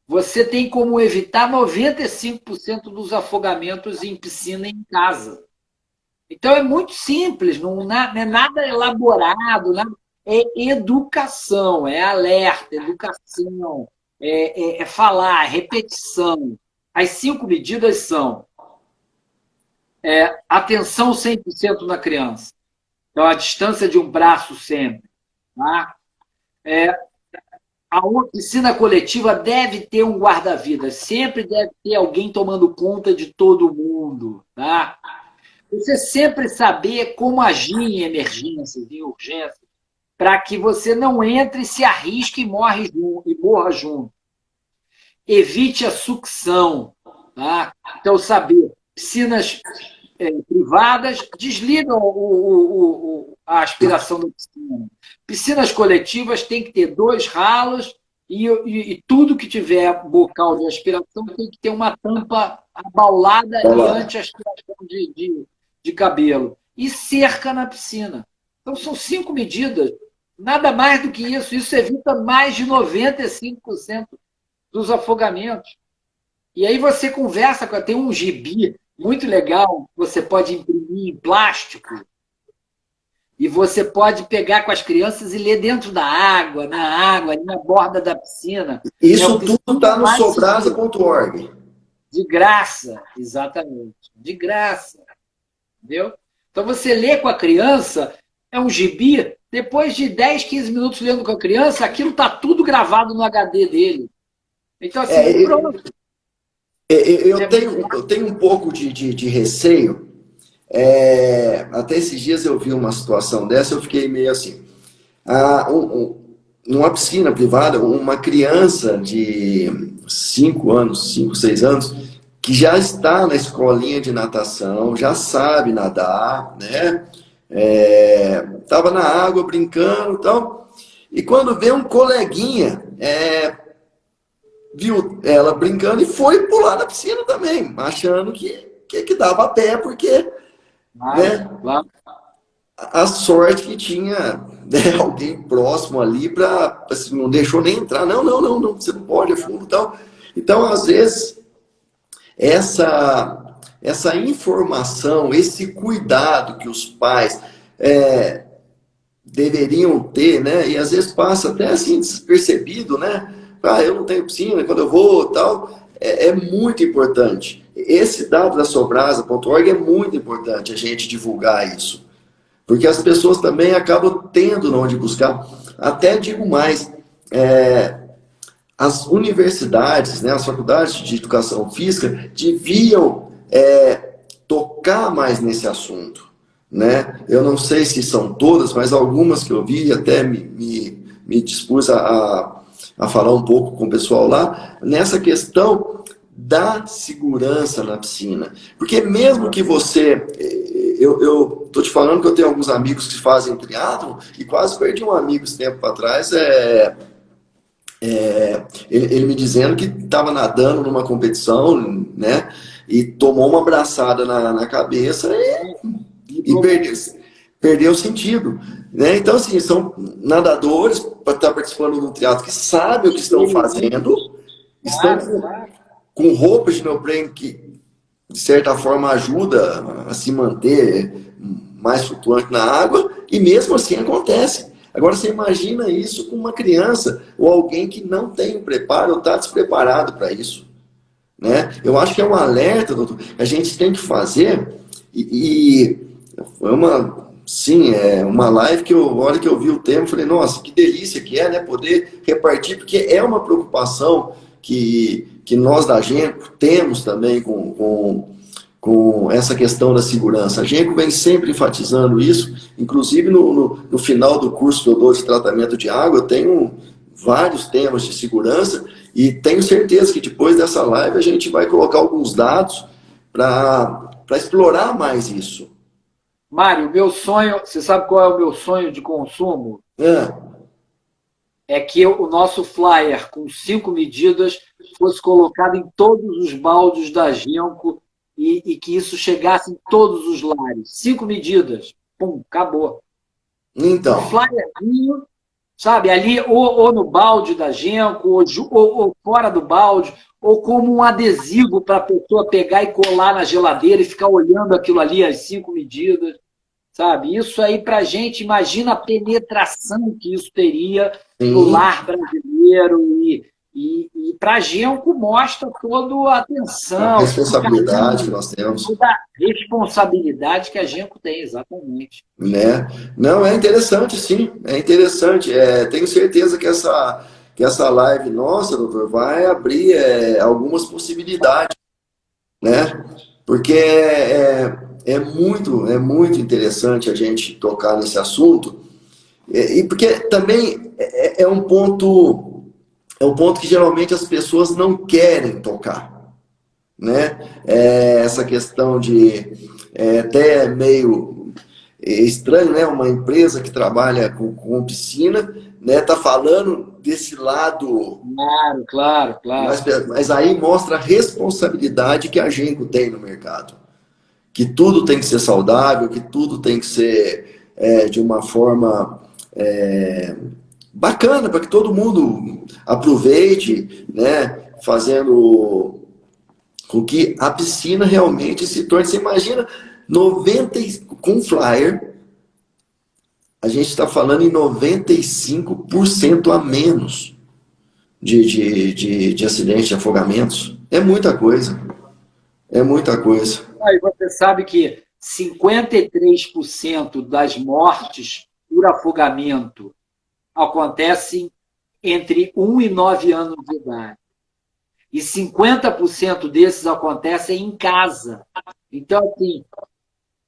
Você tem como evitar 95% dos afogamentos em piscina em casa. Então é muito simples, não é nada elaborado, é educação, é alerta, educação, é falar, repetição. As 5 medidas são atenção 100% na criança. Então, a distância de um braço sempre. Tá? A piscina coletiva deve ter um guarda-vidas, sempre deve ter alguém tomando conta de todo mundo. Tá? Você sempre saber como agir em emergências, em urgências, para que você não entre, se arrisque e morra junto. Evite a sucção. Tá? Então, saber, piscinas privadas desligam a aspiração da piscina. Piscinas coletivas tem que ter 2 ralos e tudo que tiver bocal de aspiração tem que ter uma tampa abaulada e anti-aspiração de cabelo. E cerca na piscina. Então, são 5 medidas. Nada mais do que isso. Isso evita mais de 95% dos afogamentos. E aí você conversa, tem um gibi muito legal, você pode imprimir em plástico e você pode pegar com as crianças e ler dentro da água, ali na borda da piscina. Isso tudo está no sobrasa.org. De graça, exatamente. De graça. Entendeu? Então você lê com a criança, é um gibi, depois de 10, 15 minutos lendo com a criança, aquilo está tudo gravado no HD dele. Então, assim, pronto. Eu tenho um pouco de receio. Até esses dias eu vi uma situação dessa, eu fiquei meio assim. Numa piscina privada, uma criança de 5 anos, 5, 6 anos, que já está na escolinha de natação, já sabe nadar, né? Estava na água brincando e tal. E quando vê um coleguinha, viu ela brincando e foi pular na piscina também, achando que dava pé, porque né, a sorte que tinha, né, alguém próximo ali para assim, não deixou nem entrar. Não, você não pode, é fundo e tal. Então, às vezes, essa informação, esse cuidado que os pais deveriam ter, né? E às vezes passa até assim despercebido, né? Eu não tenho piscina, quando eu vou, tal, é muito importante. Esse dado da sobrasa.org é muito importante a gente divulgar isso, porque as pessoas também acabam tendo onde buscar. Até digo mais, as universidades, né, as faculdades de educação física deviam tocar mais nesse assunto. Né? Eu não sei se são todas, mas algumas que eu vi, até me dispus a falar um pouco com o pessoal lá, nessa questão da segurança na piscina. Porque mesmo que você... Eu estou te falando que eu tenho alguns amigos que fazem triatlon e quase perdi um amigo esse tempo atrás, ele me dizendo que estava nadando numa competição, né? E tomou uma abraçada na cabeça e perdeu o sentido. Né? Então, assim, são nadadores para estar participando de um triatlo que sabem o que estão fazendo, estão com roupas de neoprene que, de certa forma, ajuda a se manter mais flutuante na água, e mesmo assim acontece. Agora, você imagina isso com uma criança ou alguém que não tem o preparo ou está despreparado para isso. Né? Eu acho que é um alerta, doutor, que a gente tem que fazer, e foi uma live que a hora que eu vi o tema, falei, nossa, que delícia que é, né, poder repartir, porque é uma preocupação que nós da gente temos também com com essa questão da segurança. A Genco vem sempre enfatizando isso, inclusive no final do curso que eu dou de tratamento de água, eu tenho vários temas de segurança e tenho certeza que depois dessa live a gente vai colocar alguns dados para explorar mais isso. Mário, meu sonho, você sabe qual é o meu sonho de consumo? É que o nosso flyer com 5 medidas fosse colocado em todos os baldes da Genco e que isso chegasse em todos os lares. 5 medidas. Pum, acabou. Então. Um flyerzinho, sabe, ali ou no balde da Genco, ou fora do balde, ou como um adesivo para a pessoa pegar e colar na geladeira e ficar olhando aquilo ali, as 5 medidas. Sabe? Isso aí, para a gente, imagina a penetração que isso teria no lar brasileiro e para a Genco mostra toda a atenção, a responsabilidade que nós temos. Toda a responsabilidade que a Genco tem, exatamente. Né? Não, é interessante, sim, é interessante. Tenho certeza que essa live nossa, doutor, vai abrir algumas possibilidades, né? Porque é muito interessante a gente tocar nesse assunto, e porque também é um ponto que geralmente as pessoas não querem tocar, né? Essa questão de até meio estranho, né? Uma empresa que trabalha com piscina, né? Tá falando desse lado. Claro. Mas aí mostra a responsabilidade que a Genco tem no mercado. Que tudo tem que ser saudável, que tudo tem que ser de uma forma bacana, para que todo mundo aproveite, né? Fazendo com que a piscina realmente se torne. Você imagina, com flyer, a gente está falando em 95% a menos de acidentes, de afogamentos. É muita coisa. É muita coisa. E você sabe que 53% das mortes por afogamento acontecem entre 1 e 9 anos de idade. E 50% desses acontecem em casa. Então, assim,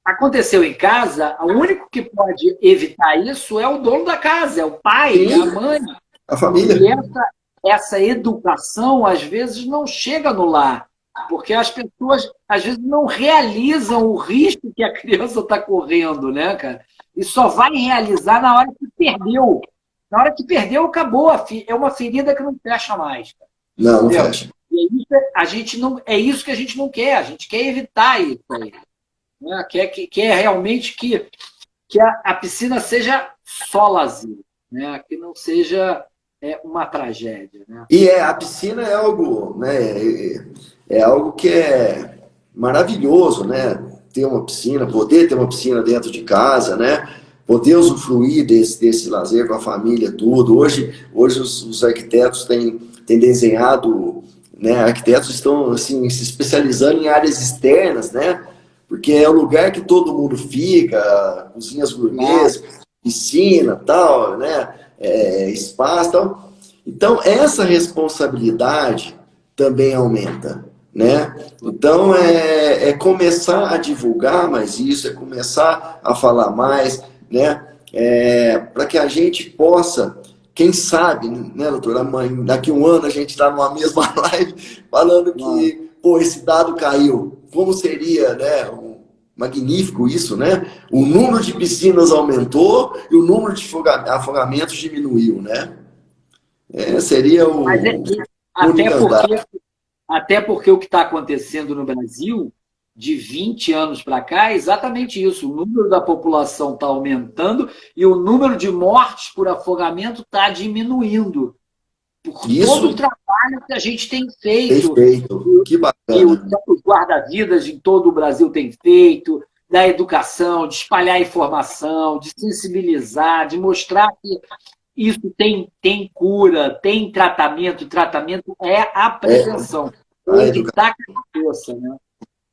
aconteceu em casa, o único que pode evitar isso é o dono da casa, é o pai, Sim, é a mãe. A família. E essa educação, às vezes, não chega no lar. Porque as pessoas, às vezes, não realizam o risco que a criança está correndo, né, cara? E só vai realizar na hora que perdeu. Na hora que perdeu, acabou. É uma ferida que não fecha mais. Não fecha. E é isso que a gente não quer. A gente quer evitar isso aí. Né? Quer realmente que a piscina seja só lazer. Né? Que não seja uma tragédia. Né? E a piscina é algo, né? É algo que é maravilhoso, né? Poder ter uma piscina dentro de casa, né? Poder usufruir desse lazer com a família, tudo. Hoje os arquitetos têm desenhado, né? Arquitetos estão assim, se especializando em áreas externas, né? Porque é o lugar que todo mundo fica, cozinhas gourmets, piscina, tal, né? Espaço, tal. Então, essa responsabilidade também aumenta, né? Então, é começar a divulgar mais isso, é começar a falar mais, né? Para que a gente possa, quem sabe, né, doutora, daqui a um ano a gente está numa mesma live falando que, esse dado caiu. Como seria, né? Magnífico isso, né? O número de piscinas aumentou e o número de afogamentos diminuiu, né? Seria o... Mas até porque o que está acontecendo no Brasil, de 20 anos para cá, é exatamente isso. O número da população está aumentando e o número de mortes por afogamento está diminuindo. Por todo o trabalho que a gente tem feito. Perfeito. Que bacana. Os guarda-vidas em todo o Brasil têm feito, da educação, de espalhar informação, de sensibilizar, de mostrar que isso tem cura, tem tratamento. Tratamento é a prevenção. Evitar que aconteça, né?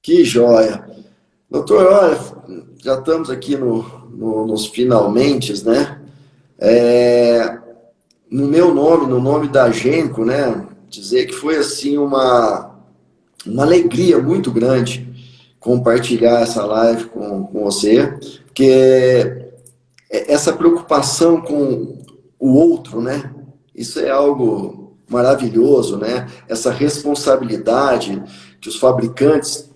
Que joia. Doutor, olha, já estamos aqui nos finalmente, né? No meu nome, no nome da Genco, né? Dizer que foi assim uma alegria muito grande compartilhar essa live com você, porque essa preocupação com o outro, né? Isso é algo maravilhoso, né? Essa responsabilidade que os fabricantes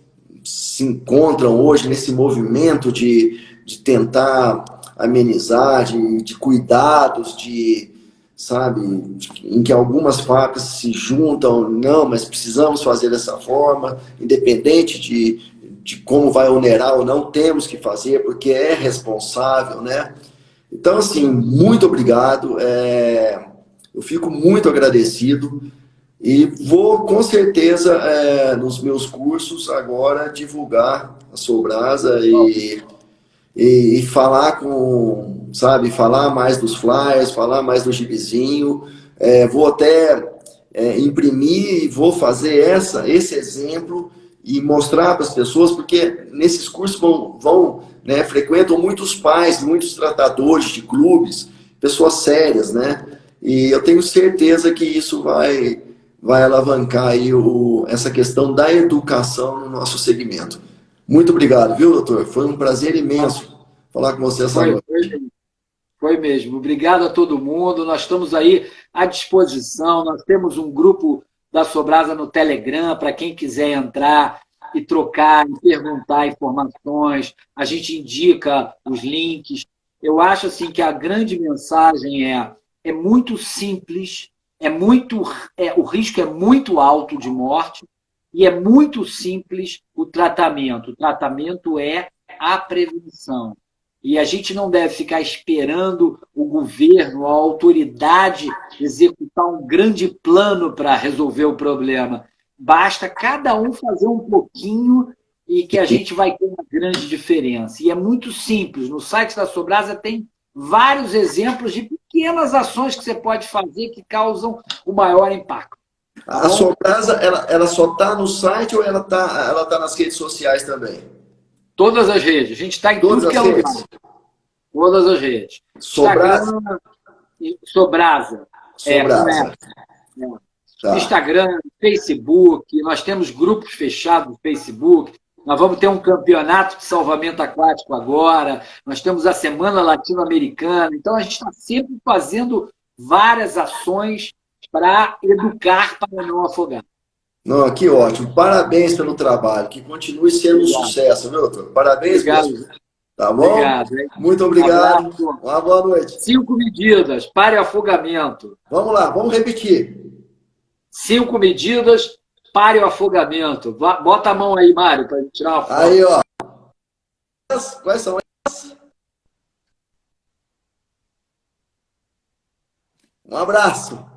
se encontram hoje nesse movimento de tentar amenizar, de cuidados, sabe, em que algumas fábricas se juntam, não, mas precisamos fazer dessa forma, independente de como vai onerar ou não, temos que fazer, porque é responsável, né? Então, assim, muito obrigado, eu fico muito agradecido e vou, com certeza, nos meus cursos agora, divulgar a Sobrasa e falar sabe, falar mais dos flyers, falar mais do gibizinho. Vou até imprimir e vou fazer esse exemplo e mostrar para as pessoas, porque nesses cursos né, frequentam muitos pais, muitos tratadores de clubes, pessoas sérias, né? E eu tenho certeza que isso vai alavancar aí essa questão da educação no nosso segmento. Muito obrigado, viu, doutor? Foi um prazer imenso falar com você essa Foi, noite. foi, foi mesmo. Obrigado a todo mundo. Nós estamos aí à disposição. Nós temos um grupo da Sobrasa no Telegram para quem quiser entrar e trocar, e perguntar informações. A gente indica os links. Eu acho assim que a grande mensagem é muito simples, o risco é muito alto de morte e é muito simples o tratamento. O tratamento é a prevenção. E a gente não deve ficar esperando o governo, a autoridade executar um grande plano para resolver o problema. Basta cada um fazer um pouquinho e que a gente vai ter uma grande diferença. E é muito simples. No site da Sobrasa tem vários exemplos de pequenas ações que você pode fazer que causam o maior impacto. A Sobrasa, ela só está no site ou ela tá nas redes sociais também? Todas as redes. A gente está em Todas tudo que as é lugar. redes? Todas as redes. Sobrasa? Instagram, Sobrasa. Sobrasa. Tá. Instagram, Facebook, nós temos grupos fechados no Facebook, nós vamos ter um campeonato de salvamento aquático agora, nós temos a Semana Latino-Americana, então a gente está sempre fazendo várias ações para educar para não afogar. Não, que ótimo. Parabéns pelo trabalho. Que continue sendo um sucesso, viu, doutor? Parabéns Obrigado. mesmo. Tá bom? Obrigado. Muito obrigado. Abraço. Uma boa noite. 5 medidas, pare o afogamento. Vamos lá, vamos repetir. 5 medidas, pare o afogamento. Bota a mão aí, Mário, para tirar uma foto. Aí, ó. Quais são elas? Um abraço.